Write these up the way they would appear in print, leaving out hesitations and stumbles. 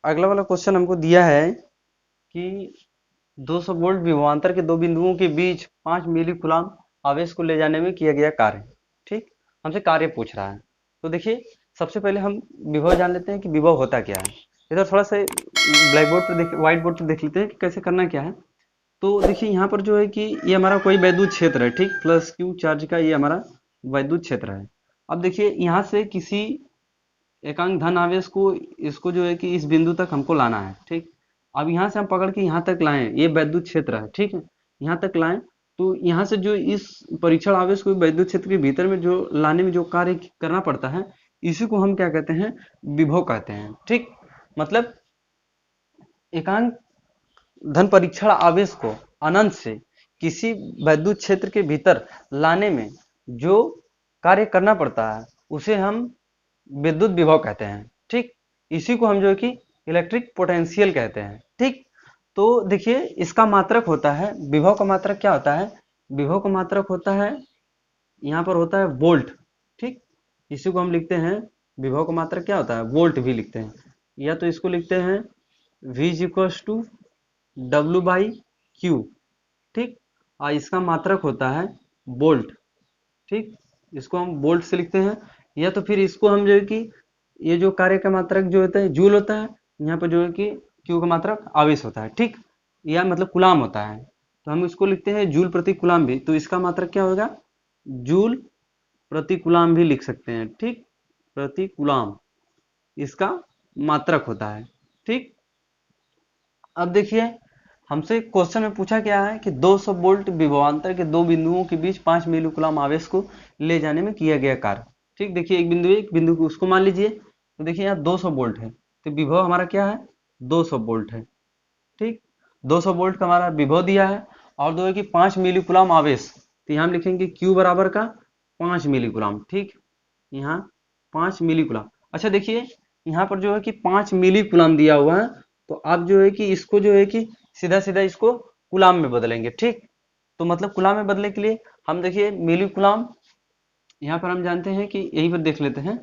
अगला वाला क्वेश्चन हमको दिया है कि 200 वोल्ट विभवांतर के दो बिंदुओं के बीच 5 मिली कूलाम आवेश को ले जाने में किया गया कार्य। ठीक, हमसे कार्य पूछ रहा है। तो देखिए, सबसे पहले हम विभव जान लेते हैं कि विभव होता क्या है। इधर थोड़ा सा ब्लैक बोर्ड पर देख, व्हाइट बोर्ड पर देख लेते हैं कि कैसे करना क्या है। तो देखिए यहाँ पर जो है कि ये हमारा कोई वैद्युत क्षेत्र है, ठीक, प्लस क्यू चार्ज का ये हमारा वैद्युत क्षेत्र है। अब देखिए यहाँ से किसी एकांक धन आवेश को, इसको जो है कि इस बिंदु तक हमको लाना है। ठीक, अब यहाँ से हम पकड़ के यहाँ तक लाएं, ये वैद्युत क्षेत्र है, ठीक है, यहाँ तक लाएं। तो यहाँ से जो इस परीक्षण आवेश को वैद्युत क्षेत्र के भीतर में जो लाने में जो कार्य करना पड़ता है, इसी को हम क्या कहते हैं, विभव कहते हैं। ठीक, मतलब एकांक धन परीक्षण आवेश को अनंत से किसी वैद्युत क्षेत्र के भीतर लाने में जो कार्य करना पड़ता है उसे हम विद्युत विभव कहते हैं। ठीक, इसी को हम जो है कि इलेक्ट्रिक पोटेंशियल कहते हैं। ठीक, तो देखिए इसका मात्रक होता है, विभव का मात्रक क्या होता है, विभव का मात्रक होता है, यहाँ पर होता है वोल्ट। ठीक, इसी को हम लिखते हैं, विभव का मात्रक क्या होता है, वोल्ट भी लिखते हैं, या तो इसको लिखते हैं V is equals to W by Q. ठीक, और इसका मात्रक होता है वोल्ट। ठीक, इसको हम वोल्ट से लिखते हैं, या तो फिर इसको हम जो है कि ये जो कार्य का मात्रक जो होता है जूल होता है, यहाँ पर जो है कि क्यू का मात्रक आवेश होता है। ठीक, या मतलब कुलाम होता है, तो हम इसको लिखते हैं जूल प्रति कुलाम भी, तो इसका मात्रक क्या होगा, जूल प्रति कुलाम भी लिख सकते हैं। ठीक, प्रति कुलाम इसका मात्रक होता है। ठीक, अब देखिए हमसे क्वेश्चन में पूछा गया है कि 200 वोल्ट विभवांतर के दो बिंदुओं के बीच 5 मिली कूलम आवेश को ले जाने में किया गया कार्य। ठीक, देखिए एक बिंदु को उसको मान लीजिए, तो देखिए यहाँ 200 वोल्ट है, तो विभव हमारा क्या है, 200 वोल्ट है। ठीक, 200 वोल्ट का हमारा विभव दिया है, और दो है कि 5 मिली कूलम आवेश, तो यहाँ हम लिखेंगे Q बराबर का 5 मिली कूलम। ठीक, यहाँ 5 मिली कूलम। अच्छा देखिए यहाँ पर जो है कि 5 मिली कूलम दिया हुआ है, तो आप जो है कि इसको जो है कि सीधा सीधा इसको कूलम में बदलेंगे। ठीक, तो मतलब कूलम में बदलने के लिए हम देखिए मिली कूलम, यहाँ पर हम जानते हैं कि यहीं पर देख लेते हैं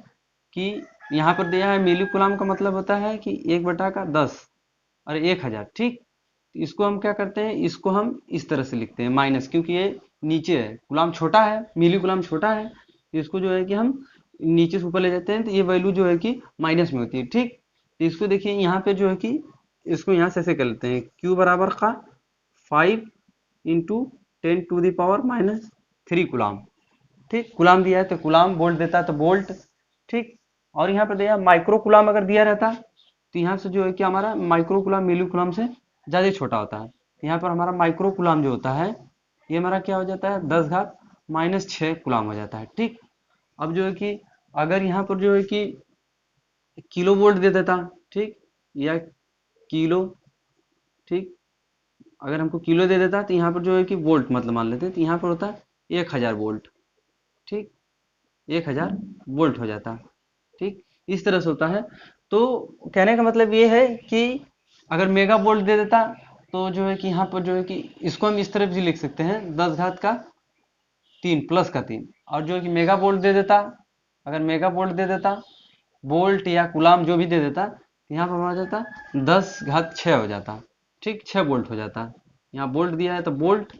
कि यहाँ पर दिया है मिली कूलम का मतलब होता है कि 1/10 और 1000। ठीक, इसको हम क्या करते हैं, इसको हम इस तरह से लिखते हैं माइनस, क्योंकि ये नीचे है, गुलाम छोटा है, मिली गुलाम छोटा है, तो इसको जो है कि हम नीचे से ऊपर ले जाते हैं, तो ये वैल्यू जो है कि माइनस में होती है। ठीक, तो इसको देखिए यहाँ पे जो है कि इसको यहाँ से ऐसे कर लेते हैं, क्यू बराबर का 5 इंटू 10⁻³ गुलाम। ठीक, गुलाम दिया है तो गुलाम, वोल्ट देता है तो वोल्ट। ठीक, और यहाँ पर दिया माइक्रो गुलाम, अगर दिया रहता तो यहाँ से जो है कि हमारा माइक्रो कुलाम मिली कुलाम से ज़्यादा छोटा होता है, यहाँ पर हमारा माइक्रो कुलाम जो होता है ये हमारा क्या हो जाता है, 10⁻⁶ कुलाम हो जाता है। ठीक, अब जो है कि अगर यहाँ पर जो है कि किलो वोल्ट दे देता, ठीक, या किलो, ठीक, अगर हमको किलो दे देता तो यहाँ पर जो है कि वोल्ट मतलब मान लेते हैं, तो यहाँ पर होता है 1000 वोल्ट। ठीक, 1000 वोल्ट हो जाता है। ठीक, इस तरह से होता है। तो कहने का मतलब ये है कि अगर मेगा वोल्ट दे देता तो जो है कि यहाँ पर जो है कि इसको हम इस तरफ भी लिख सकते हैं, 10⁻³ प्लस का 3, और जो है कि मेगा वोल्ट दे देता, अगर मेगा वोल्ट दे देता, वोल्ट या कुलाम जो भी दे देता, यहाँ पर हो जाता 10�6 हो जाता। ठीक, 6 वोल्ट हो जाता। यहाँ वोल्ट दिया है तो वोल्ट,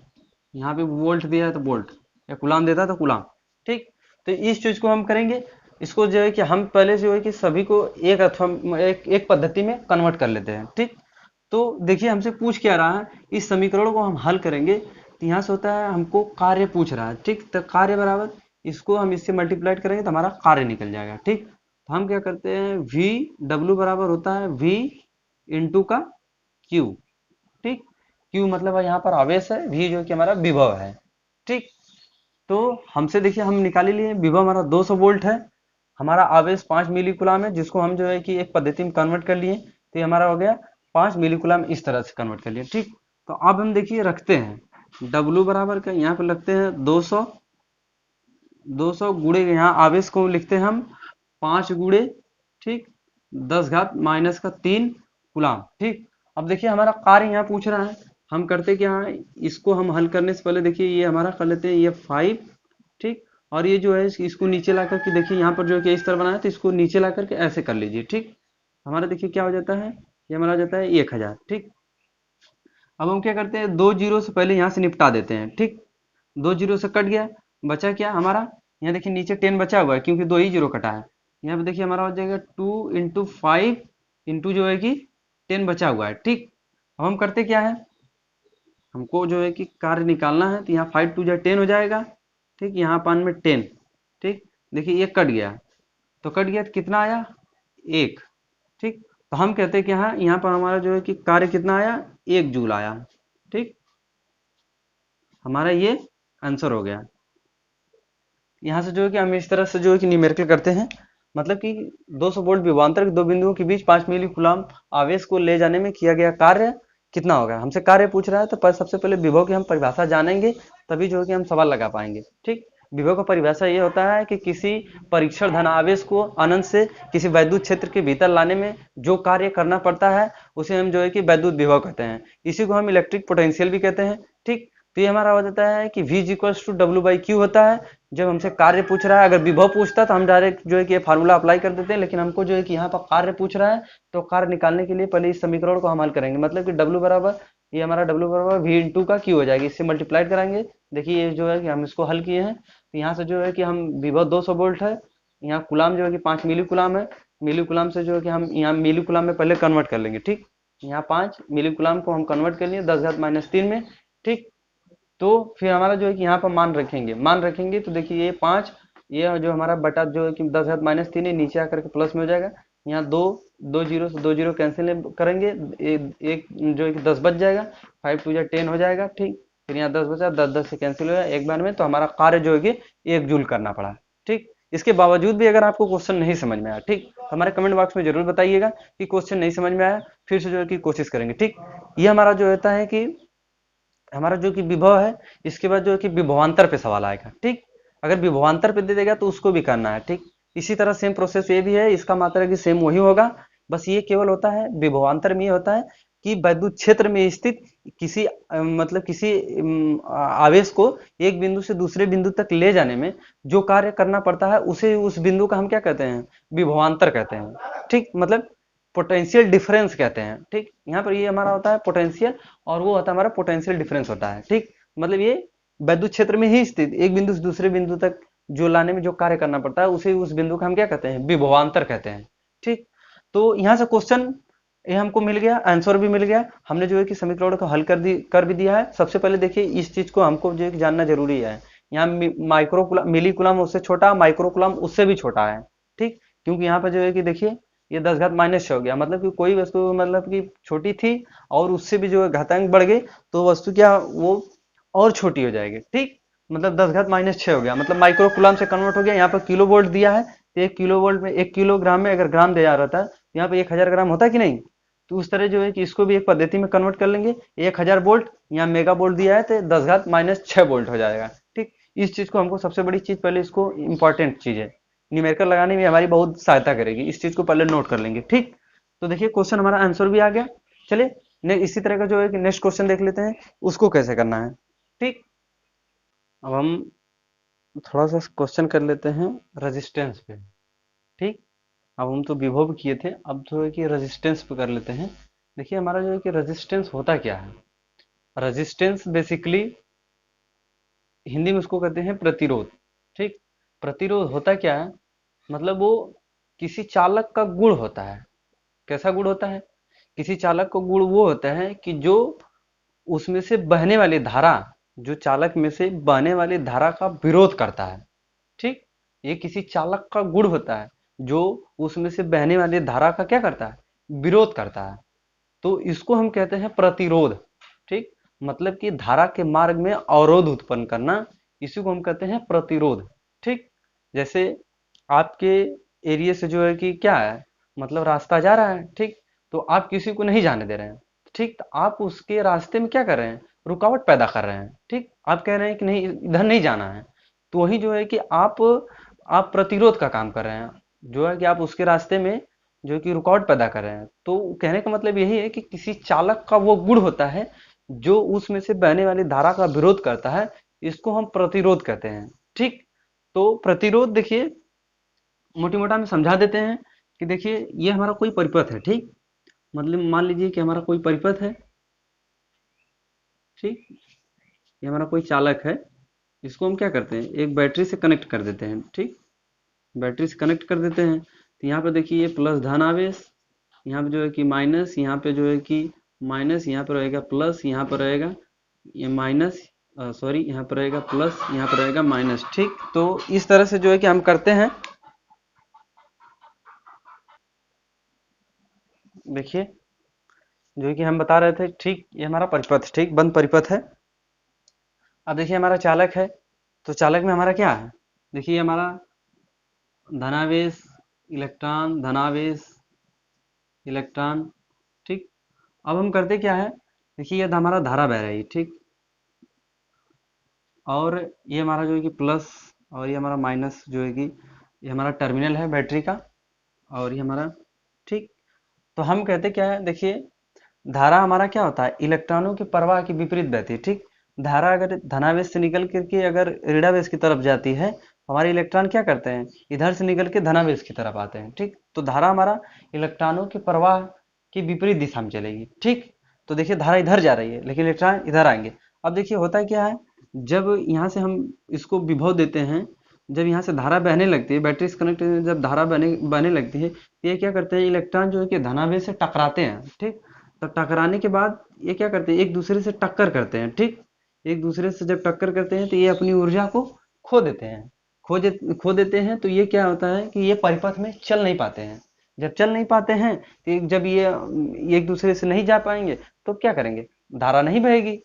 यहाँ पे वोल्ट दिया है तो वोल्ट, या कुलाम देता है तो कुलाम। ठीक, तो इस चीज को हम करेंगे, इसको जो है कि हम पहले जो है कि सभी को एक अथवा एक पद्धति में कन्वर्ट कर लेते हैं। ठीक, तो देखिए हमसे पूछ क्या रहा है, इस समीकरण को हम हल करेंगे तो यहाँ से होता है हमको कार्य पूछ रहा है। ठीक, तो कार्य बराबर इसको हम इससे मल्टीप्लाइड करेंगे तो हमारा कार्य निकल जाएगा। ठीक, तो हम क्या करते हैं, वी डब्ल्यू बराबर होता है वी इंटू का क्यू। ठीक, क्यू मतलब यहाँ पर आवेश है, वी जो कि हमारा विभव है। ठीक, तो हमसे देखिए हम निकाले लिए विभव हमारा 200 वोल्ट है, हमारा आवेश 5 मिली कूलाम है, जिसको हम जो है कि एक पद्धति में कन्वर्ट कर लिए, तो ये हमारा हो गया 5 मिली कूलाम, इस तरह से कन्वर्ट कर लिए। ठीक, तो अब हम देखिए रखते हैं W बराबर का, यहाँ पर लगते हैं 200, 200 गुणे यहाँ आवेश को लिखते हैं हम 5 गुणे, ठीक, 10⁻³ कूलाम। ठीक, अब देखिए हमारा कार्य यहाँ पूछ रहा है, हम करते क्या है, इसको हम हल करने से पहले देखिए ये हमारा कर लेते हैं, ये 5, ठीक, और ये जो है इसको नीचे ला करके देखिए यहाँ पर जो है कि इस तरह बनाया, तो इसको नीचे ला करके ऐसे कर लीजिए। ठीक, हमारा देखिए क्या हो जाता है, ये हमारा हो जाता है 1000। ठीक, अब हम क्या करते हैं, 2 जीरो से पहले यहाँ से निपटा देते हैं। ठीक, 2 जीरो से कट गया, बचा क्या हमारा, यहाँ देखिए नीचे 10 बचा हुआ है क्योंकि 2 ही जीरो कटा है। यहाँ पे देखिए हमारा हो जाएगा 2 इंटू 5 इंटू जो है कि 10 बचा हुआ है। ठीक, अब हम करते क्या है, हमको जो है कि कार्य निकालना है, तो यहाँ 5 टू जा 10 हो जाएगा। ठीक, यहाँ पान में 10। ठीक, देखिए ये कट गया, तो कट गया तो कितना आया, 1। ठीक, तो हम कहते हैं कि हाँ, यहाँ पर हमारा जो है कि कार्य कितना आया, 1 जूल आया। ठीक, हमारा ये आंसर हो गया। यहाँ से जो है कि हम इस तरह से जो है कि न्यूमेरिकल करते हैं, मतलब कि 200 वोल्ट विभवांतर के दो बिंदुओं के बीच 5 मिली कूलम्ब आवेश को ले जाने में किया गया कार्य कितना होगा। हमसे कार्य पूछ रहा है, तो सबसे पहले विभव की हम परिभाषा जानेंगे, तभी जो है कि हम सवाल लगा पाएंगे। ठीक, विभव का परिभाषा ये होता है कि किसी परीक्षण धन आवेश को अनंत से किसी वैद्युत क्षेत्र के भीतर लाने में जो कार्य करना पड़ता है, उसे हम जो है कि वैद्युत विभव कहते हैं। इसी को हम इलेक्ट्रिक पोटेंशियल भी कहते हैं। ठीक, तो ये हमारा हो जाता है कि V equals to W by Q होता है जब हमसे कार्य पूछ रहा है। अगर विभव पूछता तो हम डायरेक्ट जो है कि ये फार्मूला अप्लाई कर देते हैं, लेकिन हमको जो है कि यहाँ पर कार्य पूछ रहा है, तो कार्य निकालने के लिए पहले इस समीकरण को हम हल करेंगे। मतलब कि W बराबर, ये हमारा W बराबर V इंटू का Q हो जाएगी, इससे मल्टीप्लाइड कराएंगे। देखिए ये जो है कि हम इसको हल किए हैं, तो यहाँ से जो है कि हम विभव 200 वोल्ट है, यहाँ कुलाम जो है कि 5 मिली कुलाम है। मिली कुलाम से जो है कि हम यहाँ मिली कुलाम में पहले कन्वर्ट कर लेंगे। ठीक, यहाँ 5 मिली कुलाम को हम कन्वर्ट कर लिए 10⁻³ में। ठीक, तो फिर हमारा जो है कि यहाँ पर मान रखेंगे तो देखिए ये 5, ये जो हमारा बटा जो है कि 10⁻³ है, नीचे आकर के प्लस में हो जाएगा। यहाँ 2 जीरो से 2 जीरो कैंसिल करेंगे, एक जो है कि 10 बच जाएगा, 5 टू जा 10 हो जाएगा। ठीक, फिर यहाँ 10 बचा, 10 से कैंसिल हो जाएगा एक बार में, तो हमारा कार्य जो है कि 1 जूल करना पड़ा। ठीक, इसके बावजूद भी अगर आपको क्वेश्चन नहीं समझ में आया, ठीक, तो हमारे कमेंट बॉक्स में जरूर बताइएगा कि क्वेश्चन नहीं समझ में आया, फिर से जो है कि कोशिश करेंगे। ठीक, ये हमारा जो होता है कि हमारा जो कि विभव है, इसके बाद जो है कि विभवांतर पे सवाल आएगा। ठीक, अगर विभवांतर पे दे देगा तो उसको भी करना है। ठीक, इसी तरह सेम प्रोसेस ये भी है, इसका मात्र कि सेम वही होगा, बस ये केवल होता है विभवांतर में ये होता है कि वैद्युत क्षेत्र में स्थित किसी मतलब किसी आवेश को एक बिंदु से दूसरे बिंदु तक ले जाने में जो कार्य करना पड़ता है, उसे उस बिंदु का हम क्या कहते हैं, विभवांतर कहते हैं। ठीक, मतलब पोटेंशियल डिफरेंस कहते हैं। ठीक, यहाँ पर ये हमारा होता है पोटेंशियल, और वो होता है हमारा पोटेंशियल डिफरेंस होता है। ठीक, मतलब ये वैद्युत क्षेत्र में ही स्थित एक बिंदु से दूसरे बिंदु तक जो लाने में जो कार्य करना पड़ता है, उसे उस बिंदु का हम क्या कहते हैं, विभवांतर कहते हैं। ठीक, तो यहाँ से क्वेश्चन ये हमको मिल गया, आंसर भी मिल गया, हमने जो है कि समीकरण को हल कर भी दिया है। सबसे पहले देखिए इस चीज को हमको जो है कि जानना जरूरी है, यहाँ माइक्रोकुलम मिली कुलम उससे छोटा, माइक्रोकुलम उससे भी छोटा है। ठीक, क्योंकि यहाँ पर जो है कि देखिए ये 10⁻⁻6 हो गया, मतलब कि कोई वस्तु मतलब कि छोटी थी और उससे भी जो है घातांक बढ़ गई, तो वस्तु क्या वो और छोटी हो जाएगी। ठीक, मतलब 10⁻6 हो गया, मतलब माइक्रो कुलाम से कन्वर्ट हो गया। यहाँ पर किलो वोल्ट दिया है, तो 1 किलो वोल्ट में 1 किलोग्राम में अगर ग्राम दिया रहता है, तो यहाँ पे 1000 ग्राम होता है कि नहीं। तो उस तरह जो है कि इसको भी एक पद्धति में कन्वर्ट कर लेंगे। 1000 वोल्ट यहाँ मेगा वोल्ट दिया है, तो 10⁻6 वोल्ट हो जाएगा। ठीक, इस चीज को हमको सबसे बड़ी चीज पहले, इसको इंपॉर्टेंट चीज है, न्यूमेरिकल लगाने में हमारी बहुत सहायता करेगी, इस चीज को पहले नोट कर लेंगे। ठीक, तो देखिए क्वेश्चन हमारा आंसर भी आ गया। चलिए इसी तरह का जो है कि नेक्स्ट क्वेश्चन देख लेते हैं, उसको कैसे करना है। ठीक, अब हम थोड़ा सा क्वेश्चन कर लेते हैं रेजिस्टेंस पे। ठीक, अब हम तो विभव किए थे, अब जो है कि रेजिस्टेंस पे कर लेते हैं। देखिए हमारा जो है कि रेजिस्टेंस होता क्या है, रेजिस्टेंस बेसिकली हिंदी में उसको कहते हैं प्रतिरोध। ठीक, प्रतिरोध होता क्या है, मतलब वो किसी चालक का गुण होता है। कैसा गुण होता है, किसी चालक का गुण वो होता है कि जो उसमें से बहने वाली धारा, जो चालक में से बहने वाली धारा का विरोध करता है। ठीक, ये किसी चालक का गुण होता है जो उसमें से बहने वाली धारा का क्या करता है, विरोध करता है। तो इसको हम कहते हैं प्रतिरोध। ठीक, मतलब कि धारा के मार्ग में अवरोध उत्पन्न करना, इसी को हम कहते हैं प्रतिरोध। ठीक, जैसे आपके एरिया से जो है कि क्या है, मतलब रास्ता जा रहा है। ठीक, तो आप किसी को नहीं जाने दे रहे हैं। ठीक, तो आप उसके रास्ते में क्या कर रहे हैं, रुकावट पैदा कर रहे हैं। ठीक, आप कह रहे हैं कि नहीं इधर नहीं जाना है, तो वही जो है कि आप प्रतिरोध का काम कर रहे हैं, जो है कि आप उसके रास्ते में जो कि रुकावट पैदा कर रहे हैं। तो कहने का मतलब यही है कि किसी चालक का वो गुण होता है जो उसमें से बहने वाली धारा का विरोध करता है, इसको हम प्रतिरोध कहते हैं। ठीक, तो प्रतिरोध देखिए मोटी मोटा में समझा देते हैं कि देखिए ये हमारा कोई परिपथ है, ठीक, मतलब मान लीजिए कि हमारा कोई परिपथ है, ठीक, ये हमारा कोई चालक है, इसको हम क्या करते हैं, एक बैटरी से कनेक्ट कर देते हैं, ठीक, बैटरी से कनेक्ट कर देते हैं। तो यहाँ पे देखिए ये प्लस धन आवेश, यहाँ पे जो है कि माइनस, यहाँ पे जो है कि माइनस, यहाँ पे रहेगा प्लस, यहाँ पर रहेगा ये माइनस, सॉरी यहाँ पर रहेगा प्लस, यहाँ पर रहेगा माइनस, ठीक। तो इस तरह से जो है कि हम करते हैं। देखिए जो है कि हम बता रहे थे, ठीक, ये हमारा परिपथ, ठीक, बंद परिपथ है। अब देखिए हमारा चालक है, तो चालक में हमारा क्या है, देखिए हमारा धनावेश, इलेक्ट्रॉन, धनावेश, इलेक्ट्रॉन, ठीक। अब हम करते क्या है, देखिए ये हमारा धारा बह रही है, ठीक, और ये हमारा जो है कि प्लस और ये हमारा माइनस जो है कि ये हमारा टर्मिनल है बैटरी का, और ये हमारा, ठीक। तो हम कहते क्या है, देखिए धारा हमारा क्या होता है, इलेक्ट्रॉनों की प्रवाह के विपरीत बहती है, ठीक। धारा अगर धनावेश से निकल करके अगर ऋणावेश की तरफ जाती है, हमारे इलेक्ट्रॉन क्या करते हैं, इधर से निकल के धनावेश की तरफ आते हैं, ठीक। तो धारा हमारा इलेक्ट्रॉनों के प्रवाह की विपरीत दिशा में चलेगी, ठीक। तो देखिए धारा इधर जा रही है लेकिन इलेक्ट्रॉन इधर आएंगे। अब देखिए होता क्या है, जब यहाँ से हम इसको विभव देते हैं, जब यहाँ से धारा बहने लगती है, बैटरी से कनेक्ट जब धारा बहने बहने लगती है, तो ये क्या करते हैं, इलेक्ट्रॉन जो है कि धनावेश से टकराते हैं, ठीक। तो टकराने के बाद ये क्या करते हैं, एक दूसरे से टक्कर करते हैं, ठीक। एक दूसरे से जब टक्कर करते हैं तो ये अपनी ऊर्जा को खो देते हैं, खो देते हैं। तो ये क्या होता है कि ये परिपथ में चल नहीं पाते हैं। जब चल नहीं पाते हैं तो जब ये एक दूसरे से नहीं जा पाएंगे तो क्या करेंगे, धारा नहीं बहेगी।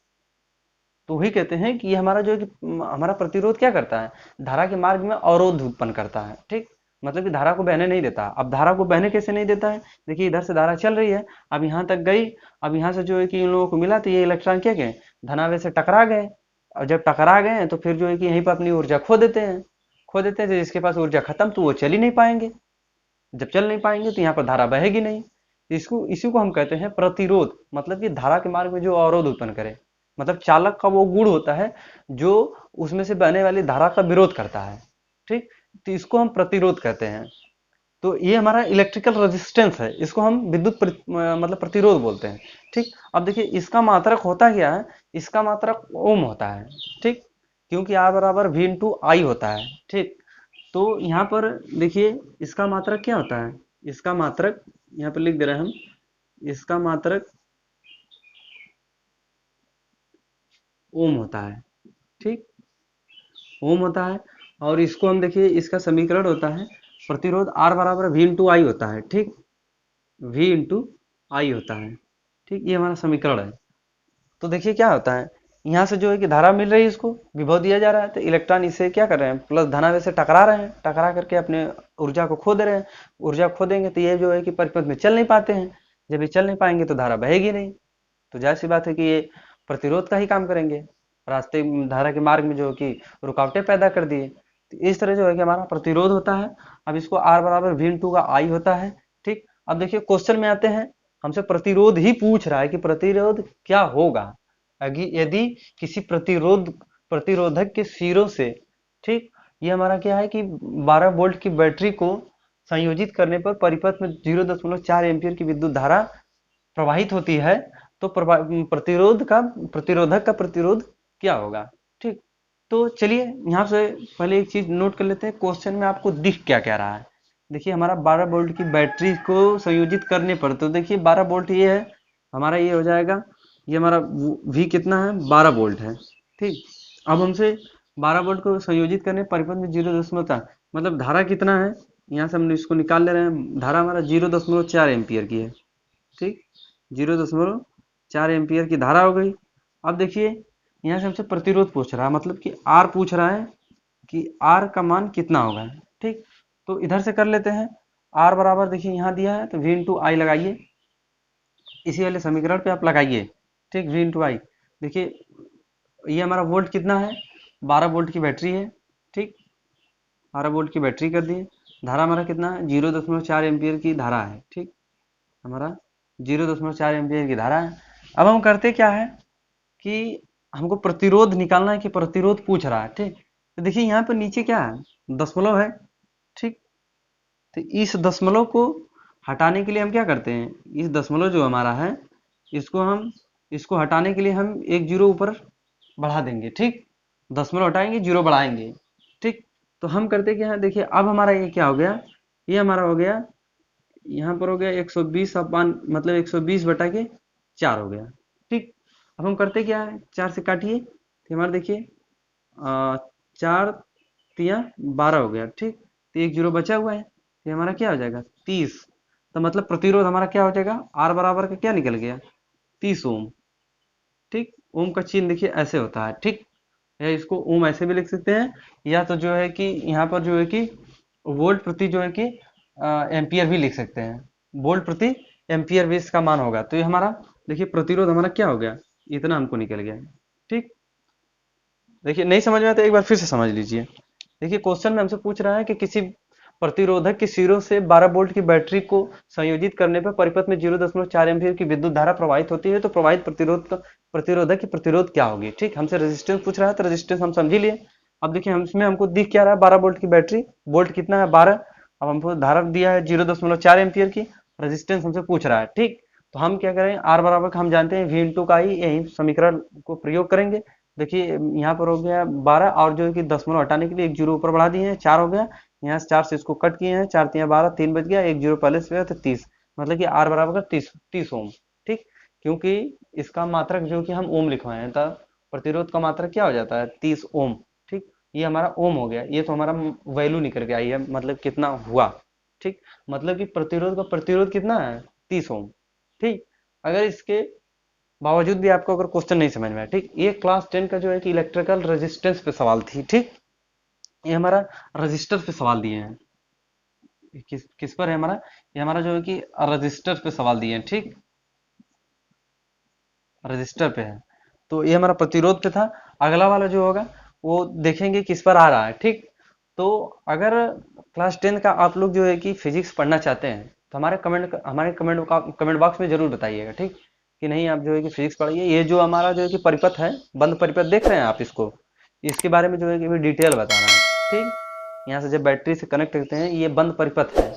तो वही कहते हैं कि ये हमारा जो है कि हमारा प्रतिरोध क्या करता है, धारा के मार्ग में अवरोध उत्पन्न करता है, ठीक। मतलब कि धारा को बहने नहीं देता। अब धारा को बहने कैसे नहीं देता है, देखिए इधर से धारा चल रही है, अब यहाँ तक गई, अब यहाँ से जो है कि इन लोगों को मिला तो ये इलेक्ट्रॉन क्या गए, धनावेश से टकरा गए, और जब टकरा गए तो फिर जो है कि यहीं पर अपनी ऊर्जा खो देते हैं, खो देते हैं। तो जिसके पास ऊर्जा खत्म तो वो चल ही नहीं पाएंगे, जब चल नहीं पाएंगे तो यहाँ पर धारा बहेगी नहीं। इसको इसी को हम कहते हैं प्रतिरोध, मतलब कि धारा के मार्ग में जो अवरोध उत्पन्न करे, मतलब चालक का वो गुण होता है जो उसमें से बहने वाली धारा का विरोध करता है, ठीक। तो इसको हम प्रतिरोध कहते हैं। तो ये हमारा इलेक्ट्रिकल रेजिस्टेंस है, इसको हम मतलब प्रतिरोध बोलते हैं, ठीक। अब देखिए इसका मात्रक होता क्या है, इसका मात्रक ओम होता है, ठीक, क्योंकि R बराबर V इंटू आई होता है, ठीक। तो यहाँ पर देखिए इसका मात्रक क्या होता है, इसका मात्रक यहाँ पर लिख दे रहे हैं हम, इसका मात्रक ओम होता है, ठीक, ओम होता है। और इसको हम देखिए इसका समीकरण होता है, प्रतिरोध R बराबर V इंटू आई होता है, ठीक, V इंटू आई होता है, ठीक, ये हमारा समीकरण है। तो देखिए क्या होता है, यहाँ से जो है कि धारा मिल रही है, इसको विभव दिया जा रहा है, तो इलेक्ट्रॉन इसे क्या कर रहे हैं, प्लस धनावेश से टकरा रहे हैं, टकरा करके अपने ऊर्जा को खो दे रहे हैं। ऊर्जा खो देंगे तो ये जो है कि परिपथ में चल नहीं पाते हैं, जब ये चल नहीं पाएंगे तो धारा बहेगी नहीं। तो जाहिर सी बात है कि ये प्रतिरोध का ही काम करेंगे, रास्ते धारा के मार्ग में जो है कि रुकावटें पैदा कर दिए। तो इस तरह जो है कि हमारा प्रतिरोध होता है। अब इसको R बराबर V इंटू का आई होता है, ठीक। अब देखिए क्वेश्चन में आते हैं, हमसे प्रतिरोध ही पूछ रहा है कि प्रतिरोध क्या होगा यदि किसी प्रतिरोधक के सिरों से, ठीक, ये हमारा क्या है कि 12 वोल्ट की बैटरी को संयोजित करने पर परिपथ में 0.4 एम्पियर की विद्युत धारा प्रवाहित होती है, तो प्रतिरोधक का प्रतिरोध क्या होगा, ठीक। तो चलिए यहाँ से पहले एक चीज नोट कर लेते हैं, क्वेश्चन में आपको दिख क्या क्या रहा है। देखिए हमारा 12 वोल्ट की बैटरी को संयोजित करने पर, तो देखिए 12 वोल्ट ये है हमारा, ये हो जाएगा, ये हमारा V कितना है, 12 वोल्ट है, ठीक। अब हमसे 12 वोल्ट को संयोजित करने परिपथ में 0.4, मतलब धारा कितना है, यहाँ से हम इसको निकाल ले रहे हैं, धारा हमारा 0.4 एम्पियर की है, ठीक, 0.4 एम्पियर की धारा हो गई। अब देखिए यहाँ से हमसे प्रतिरोध पूछ रहा है, मतलब कि R पूछ रहा है कि R का मान कितना होगा, ठीक। तो इधर से कर लेते हैं, R बराबर देखिए यहाँ दिया है तो V इंटू आई लगाइए, इसी वाले समीकरण पे आप लगाइए, ठीक, V इंटू आई। देखिए ये हमारा वोल्ट कितना है, 12 वोल्ट की बैटरी है, ठीक, 12 वोल्ट की बैटरी कर दिए। धारा हमारा कितना है, 0.4 एम्पियर की धारा है, ठीक, हमारा 0.4 एम्पियर की धारा है। अब हम करते क्या है कि हमको प्रतिरोध निकालना है, कि प्रतिरोध पूछ रहा है, ठीक। तो देखिए यहाँ पर नीचे क्या है, दशमलव है, ठीक, तो इस दशमलव को हटाने के लिए हम क्या करते हैं, इस दशमलव जो हमारा है इसको हटाने के लिए हम एक जीरो ऊपर बढ़ा देंगे, ठीक। दशमलव हटाएंगे, जीरो बढ़ाएंगे, ठीक। तो हम करते क्या है, देखिए अब हमारा ये क्या हो गया, ये हमारा हो गया, यहाँ पर हो गया 120 अपान मतलब 120 बटा के 4 हो गया, ठीक। अब हम करते क्या है, 4 से काटिए तो हमारा देखिए 4 तिया 12 हो गया, ठीक। तो एक जीरो बचा हुआ है, तो हमारा क्या हो जाएगा 30। तो मतलब प्रतिरोध हमारा क्या हो जाएगा, आर बराबर का क्या निकल गया 30 ओम, ठीक। ओम का चिन्ह देखिए ऐसे होता है, ठीक। या इसको ओम ऐसे भी लिख सकते हैं, या तो जो है कि यहाँ पर जो है कि वोल्ट प्रति जो है कि एम्पियर भी लिख सकते हैं, वोल्ट प्रति एम्पियर भी इसका मान होगा। तो ये हमारा देखिए प्रतिरोध हमारा क्या हो गया, इतना हमको निकल गया, ठीक। देखिए नहीं समझ में आया तो एक बार फिर से समझ लीजिए। देखिए क्वेश्चन में हमसे पूछ रहा है कि किसी प्रतिरोधक के सिरों से 12 वोल्ट की बैटरी को संयोजित करने पर परिपथ में 0.4 एम्पीयर की विद्युत धारा प्रवाहित होती है, तो प्रवाहित प्रतिरोधक की प्रतिरोध क्या होगी, ठीक। हमसे रेजिस्टेंस पूछ रहा है, तो रेजिस्टेंस हम समझ लिए। अब देखिए इसमें हमको दिख क्या रहा है, 12 वोल्ट की बैटरी, वोल्ट कितना है 12। अब हमको धारा दिया है 0.4 एम्पीयर की, रेजिस्टेंस हमसे पूछ रहा है, ठीक। तो हम क्या करें, आर बराबर का हम जानते हैं V इंटू का आई, यही समीकरण को प्रयोग करेंगे। देखिए यहाँ पर हो गया 12, और जो है कि दशमलव हटाने के लिए एक जीरो ऊपर बढ़ा दिए हैं, 4 हो गया। यहाँ से 4 से इसको कट किए हैं, 4 तिया 12, 3 बच गया, एक जीरो पहले से गया तो 30, मतलब कि आर बराबर का 30 ओम, ठीक। क्योंकि इसका मात्रक जो कि हम ओम लिखवाए हैं, तब प्रतिरोध का मात्रक क्या हो जाता है 30 ओम, ठीक। ये हमारा ओम हो गया, ये तो हमारा वैल्यू निकल के आई है, मतलब कितना हुआ, ठीक। मतलब कि प्रतिरोध का प्रतिरोध कितना है 30 ओम, ठीक। अगर इसके बावजूद भी आपको अगर क्वेश्चन नहीं समझ में आया, ठीक, ये क्लास 10 का जो है कि इलेक्ट्रिकल रेजिस्टेंस पे सवाल थी, ठीक। ये हमारा रजिस्टर पे सवाल दिए हैं, किस किस पर है हमारा, ये हमारा जो है कि रजिस्टर पे सवाल दिए हैं, ठीक, रजिस्टर पे है। तो ये हमारा प्रतिरोध पे था। अगला वाला जो होगा वो देखेंगे किस पर आ रहा है, ठीक। तो अगर क्लास 10 का आप लोग जो है कि फिजिक्स पढ़ना चाहते हैं तो हमारे कमेंट बॉक्स में जरूर बताइएगा, ठीक, कि नहीं आप जो है कि फिजिक्स पढ़िए। ये जो हमारा जो है कि परिपथ है, बंद परिपथ देख रहे हैं आप इसको, इसके बारे में जो है कि भी डिटेल बताना है, ठीक। यहाँ से जब बैटरी से कनेक्ट करते हैं, ये बंद परिपथ है,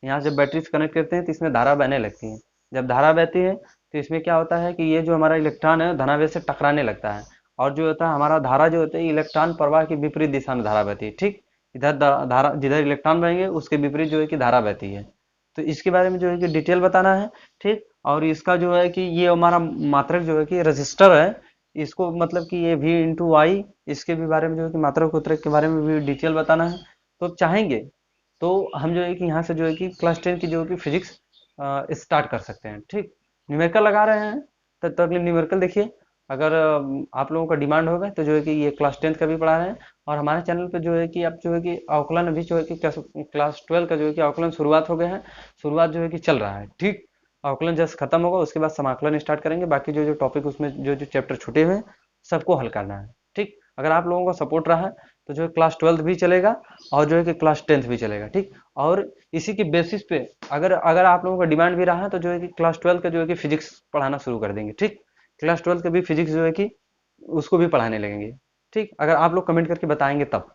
यहाँ से जब बैटरी से कनेक्ट करते हैं तो इसमें धारा बहने लगती है। जब धारा बहती है तो इसमें क्या होता है कि ये जो हमारा इलेक्ट्रॉन है धनावेश से टकराने लगता है, और जो होता है हमारा धारा जो होता है इलेक्ट्रॉन प्रवाह की विपरीत दिशा में धारा बहती है, ठीक। इधर धारा जिधर इलेक्ट्रॉन बहेंगे उसके विपरीत जो है कि धारा बहती है। तो इसके बारे में जो है कि डिटेल बताना है, ठीक। और इसका जो है कि ये हमारा मात्रक जो है कि रजिस्टर है, इसको मतलब कि ये V इंटू आई, इसके भी बारे में जो है कि मात्रक उतरक के बारे में भी डिटेल बताना है। तो चाहेंगे तो हम जो है कि यहाँ से जो है कि क्लास 10 की जो है कि फिजिक्स स्टार्ट कर सकते हैं, ठीक। न्यूमेरिकल लगा रहे हैं, तब तक न्यूमेरिकल देखिए। अगर आप लोगों का डिमांड होगा तो जो है कि ये क्लास 10 का भी पढ़ा रहे हैं, और हमारे चैनल पे जो है कि आप जो है कि अवकलन अभी जो है कि क्लास 12 का जो है कि अवकलन शुरुआत हो गया है, शुरुआत जो है कि चल रहा है, ठीक। अवकलन जस्ट खत्म होगा उसके बाद समाकलन स्टार्ट करेंगे, बाकी जो जो टॉपिक उसमें जो जो चैप्टर छूटे हुए हैं सबको हल करना है, ठीक। अगर आप लोगों का सपोर्ट रहा है तो जो है क्लास 12 भी चलेगा और जो है कि क्लास 10 भी चलेगा, ठीक। और इसी की बेसिस पे अगर अगर आप लोगों का डिमांड भी रहा है तो जो है कि क्लास 12 का जो है कि फिजिक्स पढ़ाना शुरू कर देंगे, ठीक। क्लास 12 का भी फिजिक्स जो है कि उसको भी पढ़ाने लगेंगे, ठीक। अगर आप लोग कमेंट करके बताएंगे तब।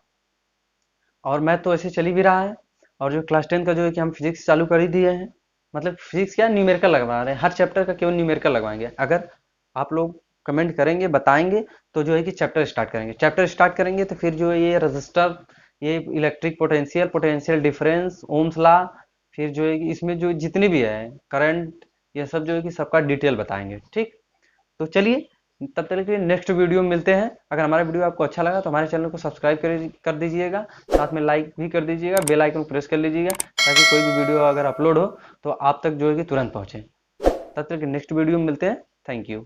और मैथ तो ऐसे चल ही भी रहा है, और जो क्लास 10 का जो है कि हम फिजिक्स चालू कर ही दिए हैं, मतलब फिजिक्स क्या न्यूमेरिकल लगवा रहे हैं, हर चैप्टर का केवल न्यूमेरिकल लगवाएंगे। अगर आप लोग कमेंट करेंगे बताएंगे तो जो है कि चैप्टर स्टार्ट करेंगे तो फिर जो है ये रजिस्टर, ये electric potential, potential difference, Ohm's law, फिर जो है कि इसमें जो जितनी भी है करंट, ये सब जो है कि सबका डिटेल बताएंगे, ठीक। तो चलिए तब तक के लिए नेक्स्ट वीडियो में मिलते हैं। अगर हमारा वीडियो आपको अच्छा लगा तो हमारे चैनल को सब्सक्राइब कर दीजिएगा, साथ में लाइक भी कर दीजिएगा, बेल आइकन प्रेस कर लीजिएगा, ताकि कोई भी वीडियो अगर अपलोड हो तो आप तक जो है कि तुरंत पहुंचे। तब तक नेक्स्ट वीडियो में मिलते हैं। Thank you.